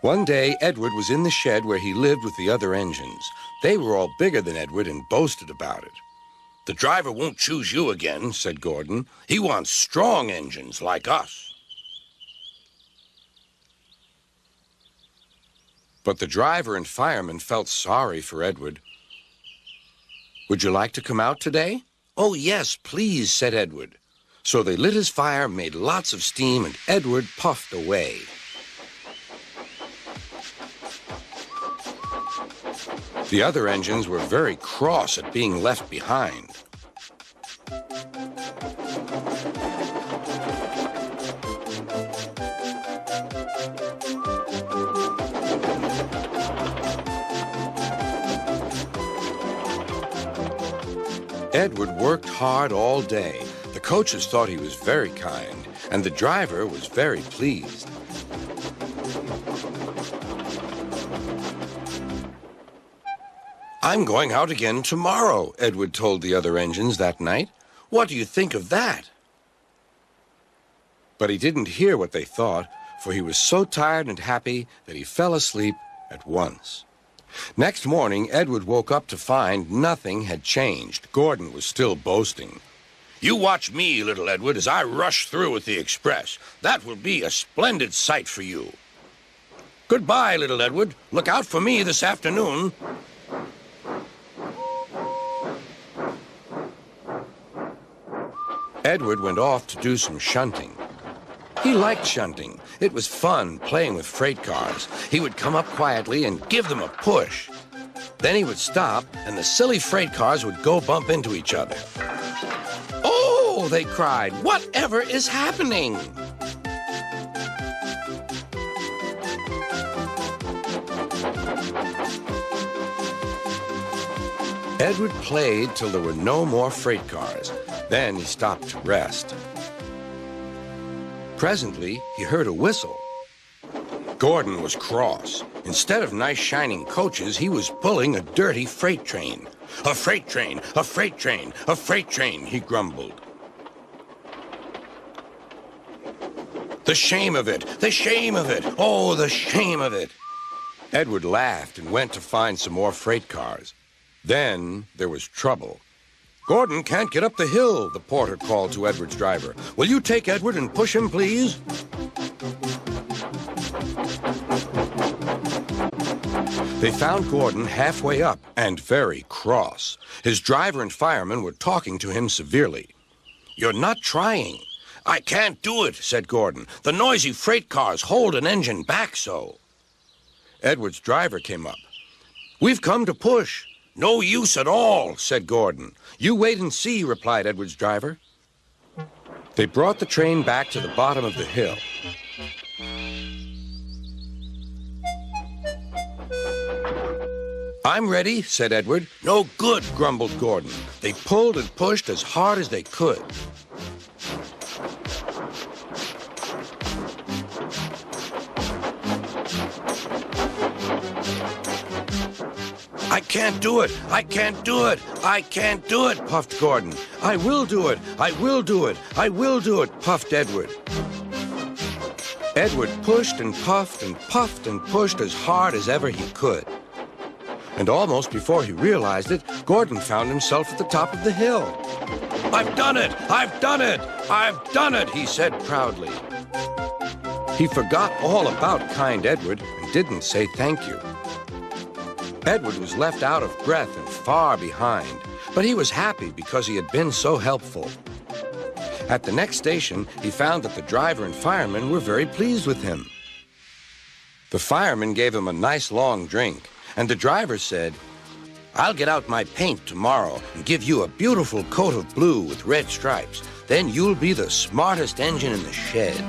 One day, Edward was in the shed where he lived with the other engines. They were all bigger than Edward and boasted about it. "The driver won't choose you again," said Gordon. "He wants strong engines like us." But the driver and fireman felt sorry for Edward. "Would you like to come out today?" "Oh, yes, please," said Edward. So they lit his fire, made lots of steam, and Edward puffed away. The other engines were very cross at being left behind. Edward worked hard all day. The coaches thought he was very kind, and the driver was very pleased. "I'm going out again tomorrow," Edward told the other engines that night. "What do you think of that?" But he didn't hear what they thought, for he was so tired and happy that he fell asleep at once. Next morning, Edward woke up to find nothing had changed. Gordon was still boasting. "You watch me, little Edward, as I rush through with the express. That will be a splendid sight for you. Goodbye, little Edward. Look out for me this afternoon." Edward went off to do some shunting. He liked shunting. It was fun playing with freight cars. He would come up quietly and give them a push. Then he would stop, and the silly freight cars would go bump into each other. "Oh!" they cried. "Whatever is happening?" Edward played till there were no more freight cars. Then he stopped to rest. Presently, he heard a whistle. Gordon was cross. Instead of nice shining coaches, he was pulling a dirty freight train. "A freight train, a freight train, a freight train," he grumbled. "The shame of it, the shame of it, oh, the shame of it." Edward laughed and went to find some more freight cars. Then there was trouble. "Gordon can't get up the hill," the porter called to Edward's driver. "Will you take Edward and push him, please?" They found Gordon halfway up and very cross. His driver and fireman were talking to him severely. "You're not trying." "I can't do it," said Gordon. "The noisy freight cars hold an engine back so." Edward's driver came up. "We've come to push." "No use at all," said Gordon. "You wait and see," replied Edward's driver. They brought the train back to the bottom of the hill. "I'm ready," said Edward. "No good," grumbled Gordon. They pulled and pushed as hard as they could. "I can't do it! I can't do it! I can't do it!" puffed Gordon. "I will do it! I will do it! I will do it!" puffed Edward. Edward pushed and puffed and puffed and pushed as hard as ever he could. And almost before he realized it, Gordon found himself at the top of the hill. "I've done it! I've done it! I've done it!" he said proudly. He forgot all about kind Edward and didn't say thank you. Edward was left out of breath and far behind, but he was happy because he had been so helpful. At the next station, he found that the driver and fireman were very pleased with him. The fireman gave him a nice long drink, and the driver said, "I'll get out my paint tomorrow and give you a beautiful coat of blue with red stripes. Then you'll be the smartest engine in the shed."